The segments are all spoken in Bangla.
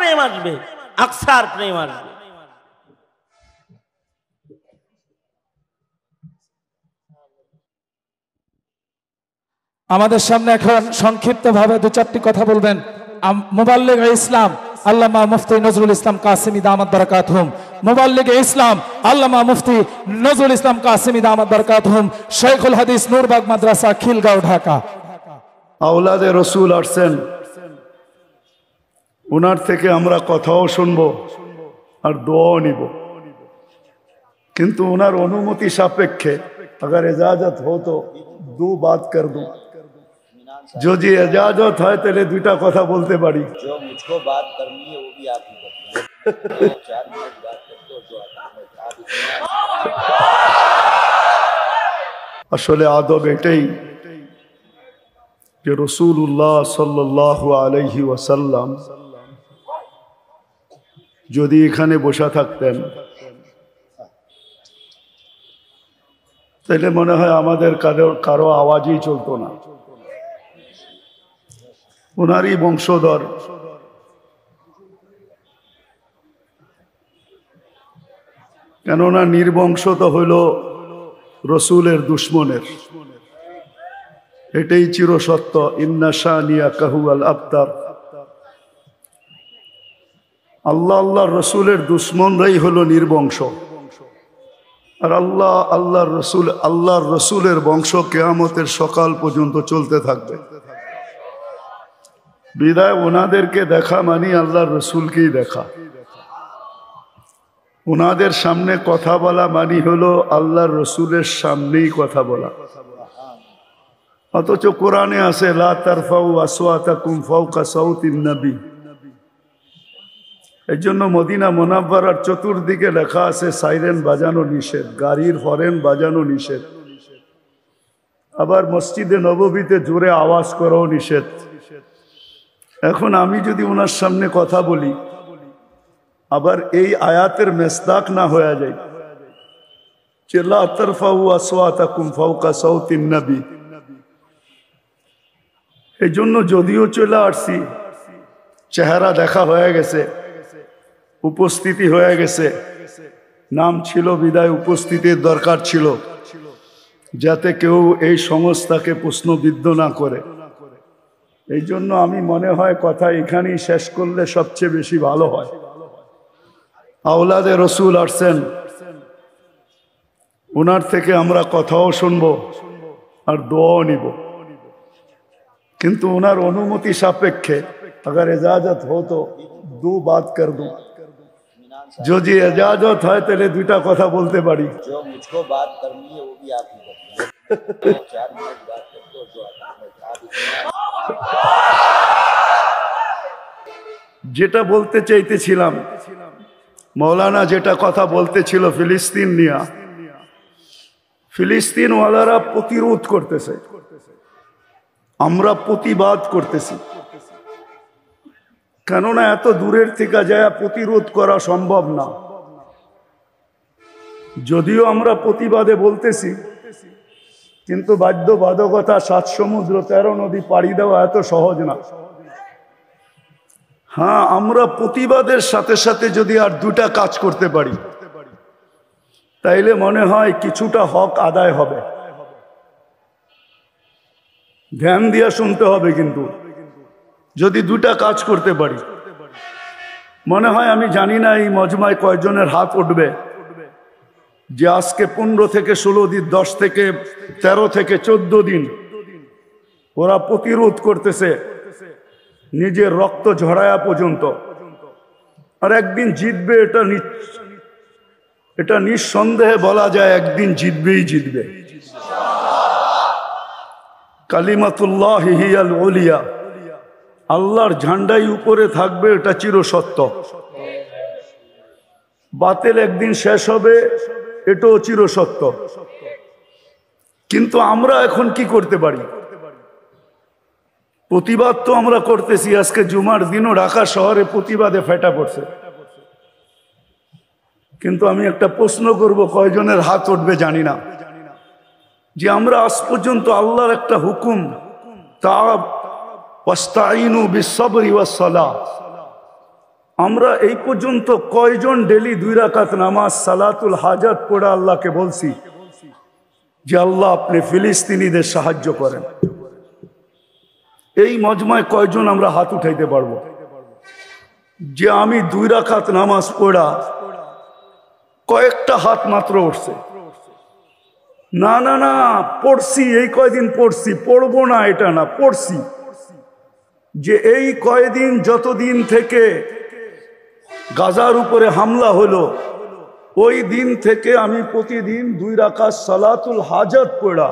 প্রেম আসবে, আকসার প্রেম আসবে। আমাদের সামনে এখন সংক্ষিপ্তভাবে দু চারটি কথা বলবেন মুবাল্লিগ ইসলাম আল্লামা মুফতি নজরুল ইসলাম কাসেমি দামাত বারাকাতুহুম। মুবাল্লিগ ইসলাম আল্লামা মুফতি নজরুল ইসলাম কাসেমি দামাত বারাকাতুহুম, শেখুল হাদিস নূরবাগ মাদ্রাসা, খিলগাঁও, ঢাকা। আওলাদে রসুল আসছেন, ওনার থেকে আমরা কথাও শুনবো আর দোয়াও নিব, কিন্তু ওনার অনুমতি সাপেক্ষে अगर इजाजत हो तो दो बात कर दूं। যদি इजाजत হয় তাহলে দুইটা কথা বলতে পারি। जो मुझको बात करनी है वो भी आप ही करिए। 4 मिनट बात करते हो जो আসলে আদব এটাই যে রাসূলুল্লাহ সাল্লাল্লাহু আলাইহি ওয়াসাল্লাম যদি এখানে বসা থাকতেন তাহলে মনে হয় আমাদের কারো আওয়াজই চলতো না। ওনারই বংশধর, কেননা নির্বংশ তো হইল রসুলের দুশ্মনের, এটাই চিরসত্য। ইন্না শানিয়া কাহু আল আবতার। আল্লাহ রসুলের দুশ্মনরাই হলো নির্বংশ, আর আল্লাহর রসুলের বংশ কিয়ামতের সকাল পর্যন্ত চলতে থাকবে। বিদায় ওনাদেরকে দেখা মানি আল্লাহর রসুলকেই দেখা, ওনাদের সামনে কথা বলা মানি হলো আল্লাহর রসুলের সামনেই কথা বলা। অথচ কোরআনে আছে লা তারফাউ আসওয়াতাকুম ফাওকা সাউতিন নবী। এই জন্য মদিনা মুনাওয়ারার চতুর্দিকে লেখা আছে সাইরেন বাজানো নিষেধ, গাড়ির হরেন বাজানো নিষেধ, আবার মসজিদে নববীতে জোরে আওয়াজ করাও নিষেধ। এখন আমি যদি ওনার সামনে কথা বলি আবার এই আয়াতের মেসদাক না হয়ে যায় যে লা তারফাউ আসওয়াতাকুম ফাওকা সাউতিন নবী, এই জন্য যদিও চলে আসছি, চেহারা দেখা হয়ে গেছে, উপস্থিতি হয়ে গেছে, নাম ছিল বিদায় উপস্থিতির দরকার ছিল, যাতে কেউ এই সংস্থাকে প্রশ্নবিদ্ধ না করে। এই জন্য আমি মনে হয় কথা এখানেই শেষ করলে সবচেয়ে বেশি ভালো হয়। আওলাদে রসুল আসছেন, ওনার থেকে আমরা কথাও শুনবো আর দোয়াও নিব, কিন্তু ওনার অনুমতি সাপেক্ষে अगर इजाजत हो तो दो बात कर दूं। যদি इजाजत হয় তাহলে দুইটা কথা বলতে পারি। जो मुझको बात करनी है वो भी आप ही करिए। 4 मिनट बात करते हो जो যেটা বলতে চাইতেছিলাম, মৌলানা যেটা কথা বলতেছিল ফিলিস্তিন নিয়ে, ফিলিস্তিন ওয়ালারা প্রতিরোধ করতেছে, আমরা প্রতিবাদ করতেছি। কেননা এত দূরের থেকে যায় প্রতিরোধ করা সম্ভব না। যদিও আমরা প্রতিবাদে বলতেছি, কিন্তু বাধ্যবাধকতা 7 সমুদ্র 13 নদী পাড়ি দেওয়া এত সহজ না। হ্যাঁ, আমরা প্রতিবাদের সাথে সাথে যদি আর দুটা কাজ করতে পারি তাইলে মনে হয় কিছুটা হক আদায় হবে। ধ্যান দিয়া শুনতে হবে, কিন্তু যদি দুটা কাজ করতে পারি মনে হয়, আমি জানি না এই মজমায় কয়জনের হাত উঠবে যে আজকে 15 থেকে 16 দিন, 10 থেকে 13 থেকে 14 দিন ওরা প্রতিরোধ করতেছে নিজের রক্ত ঝরায়া পর্যন্ত, আর একদিন জিতবে এটা নিঃসন্দেহে বলা যায়, একদিন জিতবেই জিতবে। কালিমাতুল্লাহি হিয়াল উলিয়া, আল্লাহর ঝান্ডাই উপরে থাকবে, এটা চিরসত্য। বাতিল একদিন শেষ হবে, এটাও চিরসত্য। কিন্তু আমরা এখন কি করতে পারি? প্রতিবাদ তো আমরা করতেছি, আজকে জুমার দিনও ঢাকা শহরে প্রতিবাদে ফেটা পড়ছে। কিন্তু আমি একটা প্রশ্ন করব, কয়জনের হাত উঠবে জানি না, যে আমরা আজ পর্যন্ত আল্লাহর একটা হুকুম ওয়াস্তাইনু বিসসবরি ওয়াসসালাহ, আমরা এই পর্যন্ত কয়জন ডেলি 2 রাকাত নামাজ সালাতুল হাজাত পড়ে আল্লাহকে বলছি যে আল্লাহ আপনি ফিলিস্তিনিদের সাহায্য করেন? এই মজমায় কয়জন আমরা হাত উঠাইতে পারবো যে আমি 2 রাকাত নামাজ পড়া? কয়েকটা হাত মাত্র উঠছে। না না না, পড়ছি, এই কয়দিন পড়ছি, পড়বো না এটা না, পড়ছি। যে এই কয়দিন যতদিন থেকে গাজার উপরে হামলা হলো ওই দিন থেকে আমি প্রতিদিন 2 রাকাত সালাতুল হাজাত পড়া।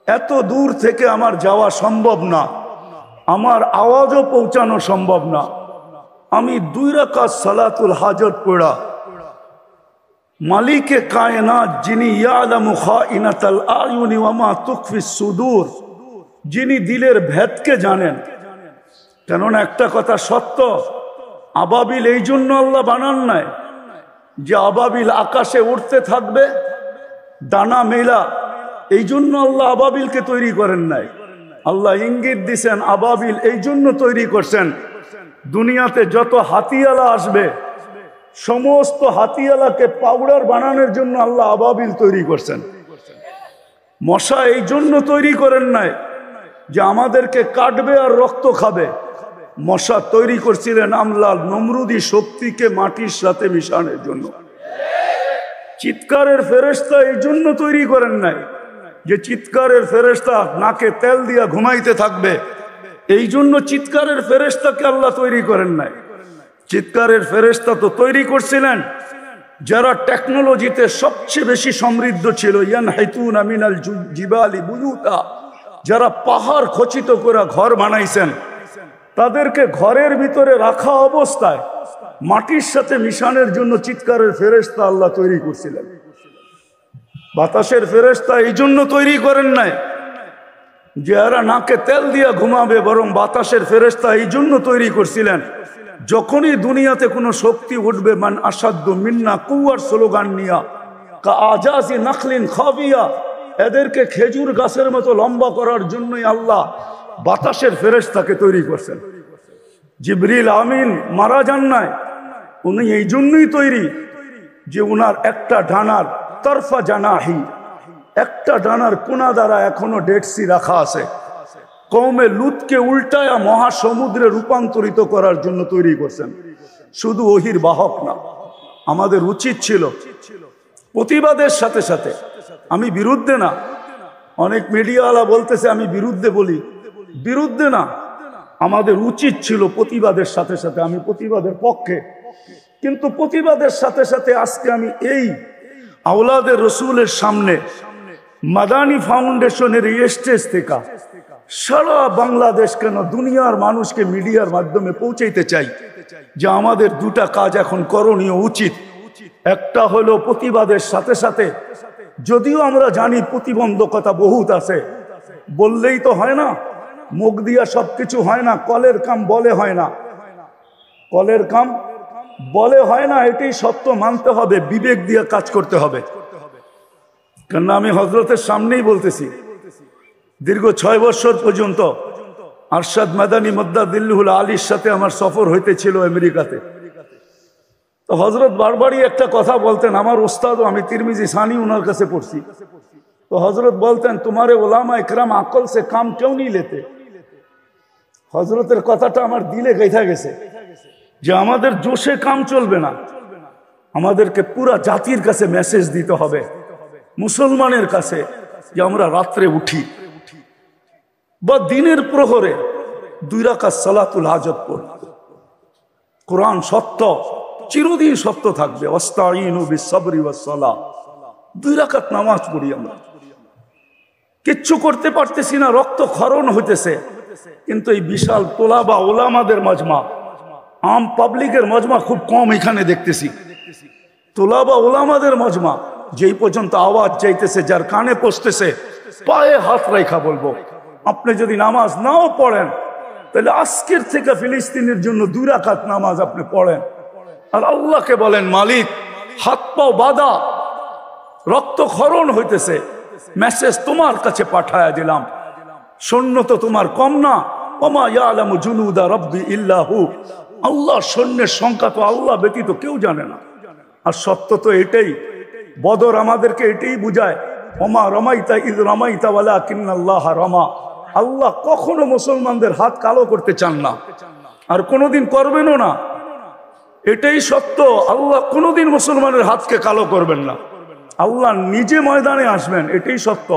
এত দূর থেকে আমার যাওয়া সম্ভব না, আমার আওয়াজও পৌঁছানো সম্ভব না। আমি 2 রাকাত সালাতুল হাজাত পড়া মালিকে কায়নাত, যিনি ইয়ালামু খাইনাতাল আয়ুনি ওয়া মা তুখফিস সুদূর, যিনি দিলের ভেদকে জানেন। কেননা একটা কথা সত্য, আবাবিল এই জন্য আল্লাহ বানান নাই যে আবাবিল আকাশে উঠতে থাকবে ডানা মেলা, এই জন্য আল্লাহ আবাবিলকে তৈরি করেন নাই। আল্লাহ ইঙ্গিত দিছেন আবাবিল এই জন্য তৈরি করছেন, দুনিয়াতে যত হাতিয়ালা আসবে সমস্ত হাতিয়ালাকে পাউডার বানানোর জন্য আল্লাহ আবাবিল তৈরি করছেন। মশা এই জন্য তৈরি করেন নাই যে আমাদেরকে কাটবে আর রক্ত খাবে। মশা তৈরি করছিলেন আমলাল নমরুদি শক্তিকে মাটির সাথে মিশানোর জন্য। চিৎকারের ফেরেশতা এই জন্য তৈরি করেন নাই যে চিৎকারের ফেরেশতা নাকে তেল দিয়া ঘুমাইতে থাকবে, এই জন্য চিৎকারের ফেরেশতাকে আল্লাহ তৈরি করেন নাই। চিৎকারের ফেরেশতা তো তৈরি করছিলেন যারা টেকনোলজিতে সবচেয়ে বেশি সমৃদ্ধ ছিল। ইয়ানহিতুনা মিনাল জিবালি বুয়ুতা, যারা পাহাড় খচিত করে ঘর বানাইছেন, তাদেরকে ঘরের ভিতরে রাখা অবস্থায় মাটির সাথে মিশানোর জন্য চিৎকারের ফেরেশতা আল্লাহ তৈরি করছিলেন। বাতাসের ফেরেশতা এই জন্য তৈরি করেন নাই যে এরা নাকে তেল দিয়া ঘুমাবে, বরং বাতাসের ফেরেশতা এই জন্য তৈরি করছিলেন যখনই দুনিয়াতে কোনো শক্তি উঠবে, মান আসাদ্দু মিন্না কুওয়ার স্লোগান নিয়া কা আজাজি নাখলিন খাবিয়া, এদেরকে খেজুর গাছের মতো লম্বা করার জন্যই আল্লাহ বাতাসের ফেরেশতাকে তৈরি করছেন। জিবরিল আমিন মারা যান নাই, উনি এই জন্যই তৈরি যে উনার একটা ডানার তরফা জানাহি, একটা ডানার কোনা দ্বারা এখনো ডেড সি রাখা আছে, কওমে লুতকে উল্টায়া মহাসমুদ্রে রূপান্তরিত করার জন্য তৈরি করছেন। শুধু ওহির বাহক না, আমাদের উচিত ছিল প্রতিবাদের সাথে সাথে, আমি বিরুদ্ধে না, অনেক মিডিয়াওয়ালা বলতেছে আমি বিরুদ্ধে বলি, বিরুদ্ধে না, আমাদের উচিত ছিল প্রতিবাদের সাথে সাথে, আমি প্রতিবাদের পক্ষে, কিন্তু প্রতিবাদের সাথে সাথে আজকে আমি এই আওলাদের রসুলের সামনে মাদানী ফাউন্ডেশনের এই স্টেজ থেকে সারা বাংলাদেশ কেন দুনিয়ার মানুষকে মিডিয়ার মাধ্যমে পৌঁছাইতে চাই যে আমাদের 2টা কাজ এখন করণীয় উচিত। একটা হলো প্রতিবাদের সাথে সাথে, যদিও আমরা জানি প্রতিবন্ধকতা বহুত আছে, বললেই তো হয় না, মুখ দিয়া সবকিছু হয় না, কলের কাম বলে হয় না, কলের কাম বলে হয় না, এটাই সত্য মানতে হবে, বিবেক দিয়ে কাজ করতে হবে। কেননা আমি হযরতের সামনেই বলতেছি, দীর্ঘ 6 বছর পর্যন্ত আরশাদ মাদানী মদ্দাদিল্লুহুল আলীর সাথে আমার সফর হইতেছিল আমেরিকাতে। তো হযরত বারবারই একটা কথা বলতেন, আমার ওস্তাদ, আমি তিরমিজি সানি ওনার কাছে পড়ছি, তো হযরত বলতেন তোমারে ওলামা ইকরাম আকল সে কাম কেউ नहीं लेते। হযরতের কথাটা আমার দিলে গেঁথা গেছে যে আমাদের জোশে কাম চলবে না, আমাদেরকে পুরা জাতির কাছে মেসেজ দিতে হবে, মুসলমানের কাছে, যে আমরা রাত্রে উঠি বা দিনের প্রহরে 2 রাকাত সালাতুল হাজত পড়ি। কোরআন সত্য, চিরদিন সত্য থাকবে। ওয়াস্তাঈনু বিস-সাবরি ওয়াস-সালাহ, 2 রাকাত নামাজ পড়ি। আমরা কিচ্ছু করতে পারতেছি না, রক্ত ক্ষরণ হইতেছে, কিন্তু এই বিশাল তোলাবা ওলামাদের মজমা, আম পাবলিকের মজমা খুব কম এখানে দেখতেছি। তোলাবা ওলামাদের মজমা, যেই পর্যন্ত আওয়াজ যাইতেছে, যার কানে পৌঁছতেছে, পায়ে হাত রেখা বলবো, আপনি যদি নামাজ নাও পড়েন তাহলে আজকের থেকে ফিলিস্তিনের জন্য 2 রাকাত নামাজ আপনি পড়েন, আর আল্লাহকে বলেন মালিক হাত পাও বাঁধা, রক্ত ক্ষরণ হইতেছে, মেসেজ তোমার কাছে পাঠায়া দিলাম, সৈন্য তো তোমার কম না, ওমা ইয়ালামু জুনুদা রাব্বি ইল্লাহু, আল্লাহ সৈন্যের সংখ্যা তো আল্লাহ ব্যতীত কেউ জানে না। আর সত্য তো এটাই, বদর আমাদেরকে এটাই বুঝায়, ওমা রমাইতা ইদ রমাইতা ওয়ালাকিন্নাল্লাহ রমা। আল্লাহ কখনো মুসলমানদের হাত কালো করতে চান না, আর কোনোদিন করবেনও না। এটাই সত্য, আল্লাহ কোনোদিন মুসলমানের হাতকে কালো করবেন না, আল্লাহ নিজে ময়দানে আসবেন, এটাই সত্য।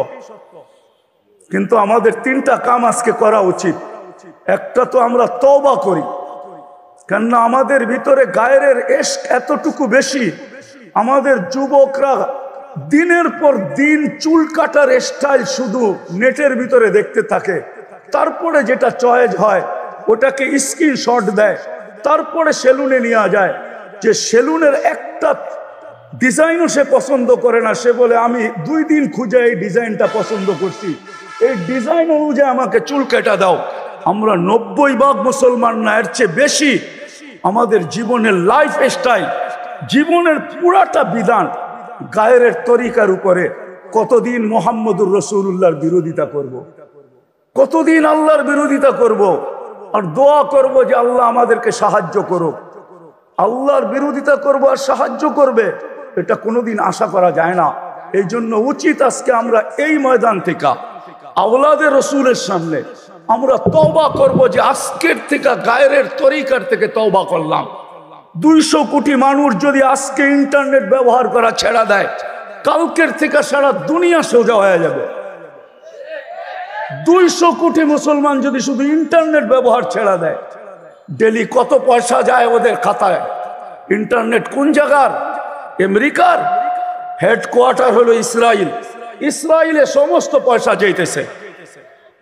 কিন্তু আমাদের তিনটা কাম আজকে করা উচিত। একটা তো আমরা তওবা করি, কেননা আমাদের ভিতরে গায়ের ইশক এতটুকু বেশি, আমাদের যুবকরা দিনের পর দিন চুল কাটার স্টাইল শুধু নেটের ভিতরে দেখতে থাকে, তারপরে যেটা চয়েস হয় ওটাকে স্ক্রিনশট দেয়, তারপরে সেলুনে নিয়ে যায়। যে সেলুনের একটা ডিজাইনও সে পছন্দ করে না, সে বলে আমি 2 দিন খুঁজে এই ডিজাইনটা পছন্দ করছি, এই ডিজাইন অনুযায়ী আমাকে চুল কেটে দাও। আমরা 90% মুসলমান না, এর চেয়ে বেশি আমাদের জীবনের লাইফ স্টাইল, জীবনের পুরাটা বিধান গায়ের তরিকার উপরে। কতদিন মোহাম্মদুর রাসূলুল্লাহর বিরোধিতা করব, কতদিন আল্লাহর বিরোধিতা করব, আর দোয়া করব যে আল্লাহ আমাদেরকে সাহায্য করুক। আল্লাহর বিরোধিতা করব আর সাহায্য করবে, এটা কোনোদিন আশা করা যায় না। এই জন্য উচিত আজকে আমরা এই ময়দান থেকে আওলাদের রসুলের সামনে আমরা তওবা করব যে আজকের থেকে গায়ের তরিকার থেকে তওবা করলাম। 200 কোটি মানুষ যদি আজকে ইন্টারনেট ব্যবহার করা ছেড়ে দেয়, কালকের থেকে সারা দুনিয়া সোজা হয়ে যাবে। 200 কোটি মুসলমান যদি শুধু ইন্টারনেট ব্যবহার ছেড়ে দেয়, ডেলি কত পয়সা যায় ওদের খাতায়। ইন্টারনেট কোন জায়গার? আমেরিকার। হেডকোয়ার্টার হলো ইসরায়েল, ইসরায়েলে সমস্ত পয়সা যাইতেছে।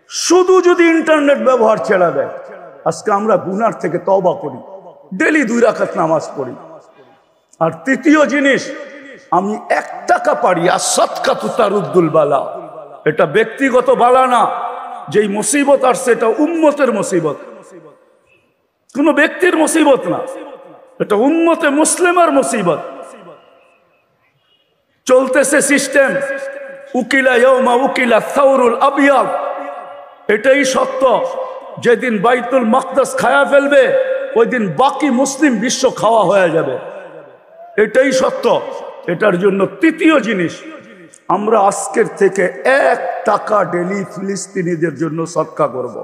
শুধু যদি ইন্টারনেট ব্যবহার ছেড়ে দেয়, আজকে আমরা গুনার থেকে তওবা করি, ডেলি 2 রাকাত নামাজ পড়ি। আর তৃতীয় জিনিস, আমি 1 টাকা পারি, আর সাদকাতু তারুদ্দুল বালা। এটা ব্যক্তিগত বালা না, যেই মুসিবত আসছে এটা উম্মতের মুসিবত, কোন ব্যক্তির মুসিবত না, এটা উম্মতে মুসলিমার মুসিবত। চলতেছে সিস্টেম উকিলা ইয়াউমা উকিলা সাউরুল আবিয়াদ। এটাই সত্য, যেদিন বাইতুল মাকদাস খায়া ফেলবে ওই দিন বাকি মুসলিম বিশ্ব খাওয়া হয়ে যাবে, এটাই সত্য। এটার জন্য তৃতীয় জিনিস, আমরা আজকের থেকে 1 টাকা ডেলি ফিলিস্তিনিদের জন্য সদকা করব।